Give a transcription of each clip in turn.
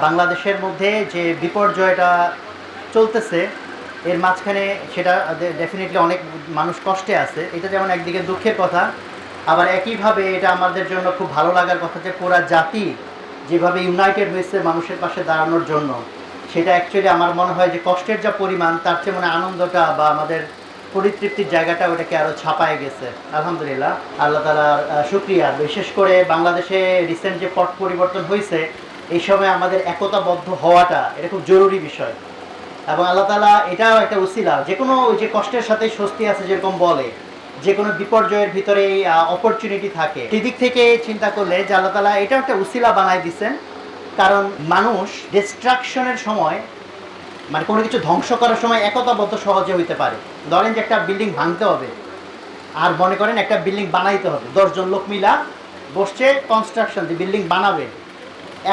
বাংলাদেশের মধ্যে যে বিপর্যয়টা চলতেছে এর মাঝখানে সেটা ডেফিনেটলি অনেক মানুষ কষ্টে আছে। এটা যেমন একদিকে দুঃখের কথা, আবার একইভাবে এটা আমাদের জন্য খুব ভালো লাগার কথা যে পুরা জাতি যেভাবে ইউনাইটেড হয়েছে মানুষের পাশে দাঁড়ানোর জন্য, সেটা অ্যাকচুয়ালি আমার মনে হয় যে কষ্টের যা পরিমাণ তার চেয়ে মানে আনন্দটা বা আমাদের পরিতৃপ্তির জায়গাটা ওটাকে আরও ছাপায় গেছে। আলহামদুলিল্লাহ, আল্লাহ তাআলার শুকরিয়া। বিশেষ করে বাংলাদেশে রিসেন্ট যে পট পরিবর্তন হয়েছে, এই সময় আমাদের একতাবদ্ধ হওয়াটা এটা খুব জরুরি বিষয়। এবং আল্লাহ তাআলা এটাও একটা উসিলা, যে কোনো ওই যে কষ্টের সাথে স্বস্তি আছে যেরকম বলে, যে কোনো বিপর্যয়ের ভিতরে এই অপরচুনিটি থাকে। সেদিক থেকে চিন্তা করলে যে আল্লাহ তাআলা এটাও একটা উসিলা বানায় দিচ্ছেন। কারণ মানুষ ডিস্ট্রাকশনের সময় মানে কোনো কিছু ধ্বংস করার সময় একতাবদ্ধ সহজে হইতে পারে। ধরেন যে একটা বিল্ডিং ভাঙতে হবে, আর মনে করেন একটা বিল্ডিং বানাইতে হবে, 10 জন লোক মিলা বসছে কনস্ট্রাকশন যে বিল্ডিং বানাবে।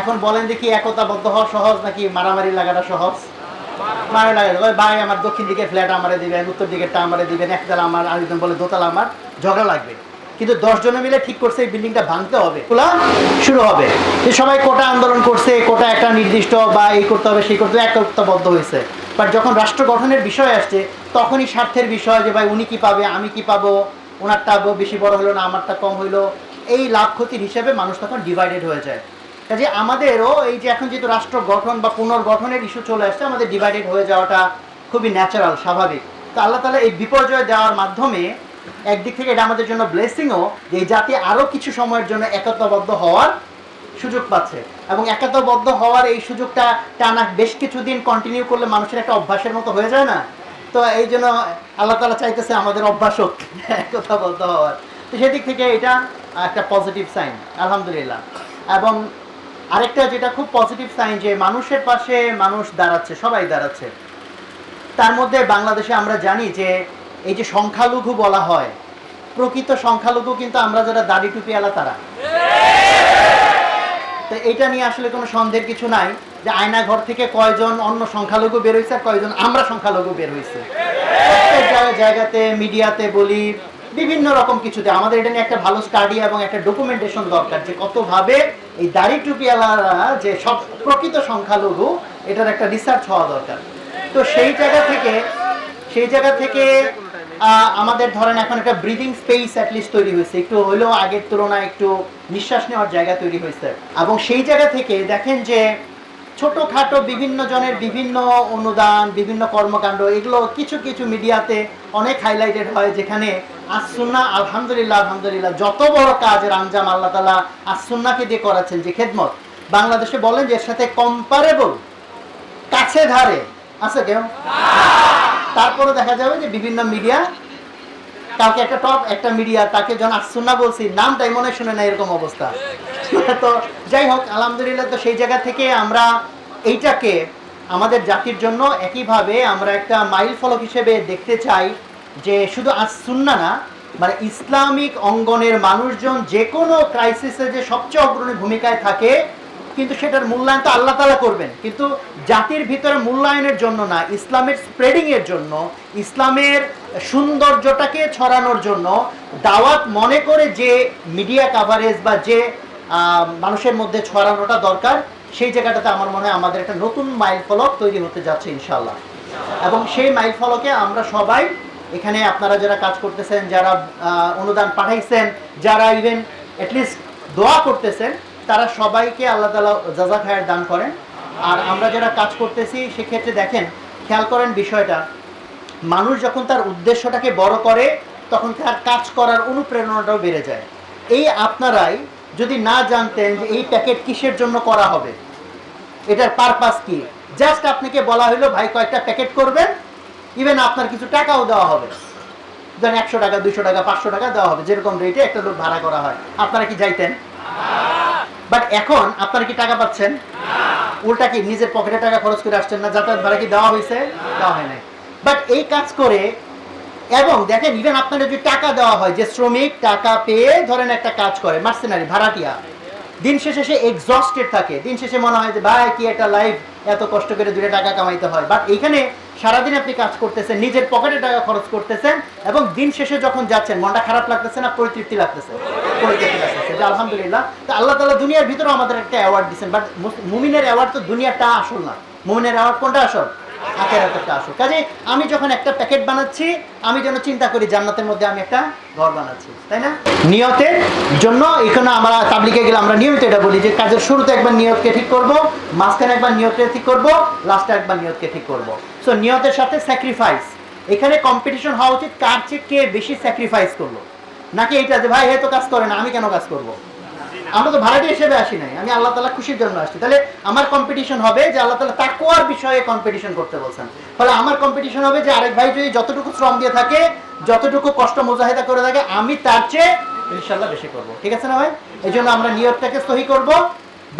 এখন বলেন দেখি একতাবদ্ধ হওয়া সহজ নাকি মারামারি লাগাটা সহজ? মারামারি লাগা, ভাই আমার দক্ষিণ দিকে ফ্ল্যাট আমারে দিবেন, উত্তর দিকেরটা আমারে দিবেন, একতলা আমার, আরেকজন বলে দোতলা আমার, ঝগড়া লাগবে। কিন্তু 10 জনে মিলে ঠিক করছে এই বিল্ডিংটা ভাঙতে হবে, খোলা শুরু হবে। সবাই কোটা আন্দোলন করছে, কোটা একটা নির্দিষ্ট বা এই করতে হবে সেই করতে হবে, একতাবদ্ধ হয়েছে। বাট যখন রাষ্ট্র গঠনের বিষয় আসছে তখনই স্বার্থের বিষয়, যে ভাই উনি কি পাবে, আমি কি পাবো, ওনারটা বেশি বড় হলো না আমারটা কম হইলো, এই লাভ ক্ষতির হিসেবে মানুষ তখন ডিভাইডেড হয়ে যায়। কাজে আমাদেরও এই যে এখন যেহেতু রাষ্ট্র গঠন বা পুনর্গঠনের ইস্যু চলে আসছে, আমাদের ডিভাইডেড হয়ে যাওয়াটা খুবই ন্যাচারাল, স্বাভাবিক। তো আল্লাহ তাআলা এই বিপর্যয় দেওয়ার মাধ্যমে একদিক থেকে এটা আমাদের জন্য ব্লেসিংও, যে এই জাতি আরও কিছু সময়ের জন্য একতাবদ্ধ হওয়ার সুযোগ পাচ্ছে। এবং একতাবদ্ধ হওয়ার এই সুযোগটা টানা বেশ কিছুদিন কন্টিনিউ করলে মানুষের একটা অভ্যাসের মতো হয়ে যায় না? তো এই জন্য আল্লাহ তাআলা চাইতেছে আমাদের অভ্যাস হোক একতাবদ্ধ হওয়ার। তো সেদিক থেকে এটা একটা পজিটিভ সাইন, আলহামদুলিল্লাহ। এবং আরেকটা যেটা খুব পজিটিভ সাইন, যে মানুষের পাশে মানুষ দাঁড়াচ্ছে, সবাই দাঁড়াচ্ছে। তার মধ্যে বাংলাদেশে আমরা জানি যে এই যে সংখ্যালঘু বলা হয়, প্রকৃত সংখ্যালঘু কিন্তু আমরা যারা দাড়ি টুপিওয়ালা তারা। তো এইটা নিয়ে আসলে কোনো সন্দেহের কিছু নাই যে আয়না ঘর থেকে কয়জন অন্য সংখ্যালঘু বের হয়েছে আর কয়জন আমরা সংখ্যালঘু বের হয়েছে। প্রত্যেক জায়গাতে মিডিয়াতে বলি, বিভিন্ন রকম কিছুতে আমাদের এটা নিয়ে একটা ভালো স্টাডি এবং একটা ডকুমেন্টেশন দরকার, যে কতভাবে এই দাড়ি টুপিওয়ালারা যে সব প্রকৃত সংখ্যালঘু, এটার একটা রিসার্চ হওয়া দরকার। তো সেই জায়গা থেকে আমাদের ধরেন এখন একটা ব্রিদিং স্পেস অ্যাটলিস্ট তৈরি হয়েছে, একটু হলেও আগের তুলনায় একটু নিঃশ্বাস নেওয়ার জায়গা তৈরি হয়েছে। এবং সেই জায়গা থেকে দেখেন যে ছোটোখাটো বিভিন্ন জনের বিভিন্ন অনুদান, বিভিন্ন কর্মকাণ্ড, এগুলো কিছু কিছু মিডিয়াতে অনেক হাইলাইটেড হয়, যেখানে আসসুন্নাহ আলহামদুলিল্লাহ যত বড় কাজের আঞ্জাম আল্লাহ তাআলা আসসুন্নাহকে দিয়ে করাচ্ছেন, যে খেদমত বাংলাদেশে বলেন যে এর সাথে কম্পারেবল কাছে ধারে আছে কেউ? তারপরে দেখা যাবে যে বিভিন্ন মিডিয়া, কাউকে একটা টপ একটা মিডিয়া তাকে যখন আসসুন্নাহ বলছি নামটাই মনে শুনে না, এরকম অবস্থা। তো যাই হোক, আলহামদুলিল্লাহ। তো সেই জায়গা থেকে আমরা এইটাকে আমাদের জাতির জন্য একইভাবে আমরা একটা মাইল ফলক হিসেবে দেখতে চাই, যে শুধু আসসুন্নাহ না, মানে ইসলামিক অঙ্গনের মানুষজন যে কোনো ক্রাইসিসে যে সবচেয়ে অগ্রণী ভূমিকায় থাকে, কিন্তু সেটার মূল্যায়ন তো আল্লাহ তাআলা করবেন, কিন্তু জাতির ভিতরে মূল্যায়নের জন্য না, ইসলামের স্প্রেডিংয়ের জন্য, ইসলামের সৌন্দর্যটাকে ছড়ানোর জন্য দাওয়াত মনে করে যে মিডিয়া কাভারেজ বা যে মানুষের মধ্যে ছড়ানোটা দরকার, সেই জায়গাটাতে আমার মনে হয় আমাদের একটা নতুন মাইল ফলক তৈরি হতে যাচ্ছে ইনশাআল্লাহ। এবং সেই মাইল ফলকে আমরা সবাই এখানে, আপনারা যারা কাজ করতেছেন, যারা অনুদান পাঠাইছেন, যারা ইভেন অ্যাটলিস্ট দোয়া করতেছেন, তারা সবাইকে আল্লাহ তাআলা জাযা খায়ের দান করেন। আর আমরা যারা কাজ করতেছি সেক্ষেত্রে দেখেন, খেয়াল করেন বিষয়টা, মানুষ যখন তার উদ্দেশ্যটাকে বড় করে তখন তার কাজ করার অনুপ্রেরণাটাও বেড়ে যায়। এই আপনারাই যদি না জানতেন যে এই প্যাকেট কিসের জন্য করা হবে, এটার পারপাস কি, জাস্ট আপনাকে বলা হলো ভাই কয়েকটা প্যাকেট করবেন, ইভেন আপনার কিছু টাকাও দেওয়া হবে, ধরেন 100 টাকা, 200 টাকা, 500 টাকা দেওয়া হবে, যেরকম রেটে একটা লোক ভাড়া করা হয়। আপনারা কি যাইতেন? বাট এখন আপনারা কি টাকা পাচ্ছেন? উল্টা কি নিজের পকেটে টাকা খরচ করে আসছেন না? যাতায়াত ভাড়া কি দেওয়া হয়েছে? দেওয়া হয় নাই। বাট এই কাজ করে, এবং দেখেন ইভেন আপনাদের যদি টাকা দেওয়া হয়, যে শ্রমিক টাকা পেয়ে ধরেন একটা কাজ করে, মার্সেনারি, ভাড়াটিয়া, দিন শেষে সে এক্সস্টেড থাকে, দিন শেষে মনে হয় যে ভাই কি একটা লাইফ, এত কষ্ট করে 2 টাকা কামাইতে হয়। বাট এইখানে সারাদিন আপনি কাজ করতেছেন, নিজের পকেটে টাকা খরচ করতেছেন, এবং দিন শেষে যখন যাচ্ছেন মনটা খারাপ লাগতেছে না, পরিতৃপ্তি লাগতেছে? পরিতৃপ্তি লাগতেছে, যে আলহামদুলিল্লাহ। তো আল্লাহ তাআলা দুনিয়ার ভিতরে আমাদের একটা অ্যাওয়ার্ড দিচ্ছেন, বাট মুমিনের অ্যাওয়ার্ড তো দুনিয়াটা আসল না, মুমিনের অ্যাওয়ার্ড কোনটা আসল? আখিরাতেরটা আসল। কাজে আমি যখন একটা প্যাকেট বানাচ্ছি, আমি যেন চিন্তা করি জান্নাতের মধ্যে আমি একটা ঘর বানাচ্ছি, তাই না? নিয়তের জন্য এখানে আমরা তাবলিগে গেলে আমরা নিয়মিত এটা বলি যে কাজের শুরুতে একবার নিয়তকে ঠিক করব, মাঝখানে একবার নিয়তকে ঠিক করব, লাস্টে একবার নিয়তকে ঠিক করব। সো নিয়তের সাথে স্যাক্রিফাইস, এখানে কম্পিটিশন হওয়া উচিত কার চেয়ে কে বেশি স্যাক্রিফাইস করলো, নাকি এইটা যে ভাই হে তো কাজ করে না, আমি কেন কাজ করব? আমরা তো ভাড়াটি হিসেবে আসি নাই, আমি আল্লাহ তাআলা খুশির জন্য আসছি। তাহলে আমার কম্পিটিশন হবে যে আল্লাহ তাআলা তাকওয়ার বিষয়ে কম্পিটিশন করতে বলছেন। ফলে আমার কম্পিটিশন হবে যে আরেক ভাই যদি যতটুকু শ্রম দিয়ে থাকে, যতটুকু কষ্ট মুজাহিদা করে থাকে, আমি তার চেয়ে ইনশাআল্লাহ বেশি করব। ঠিক আছে না ভাই? এই জন্য আমরা নিয়তটাকে সহি করব,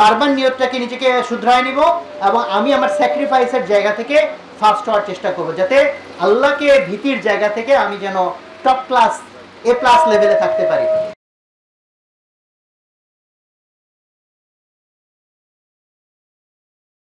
বারবার নিয়তটাকে নিজেকে শুধরায় নিব, এবং আমি আমার স্যাক্রিফাইসের জায়গা থেকে ফার্স্ট হওয়ার চেষ্টা করব, যাতে আল্লাহকে ভীতির জায়গা থেকে আমি যেন টপ ক্লাস A+ লেভেলে থাকতে পারি।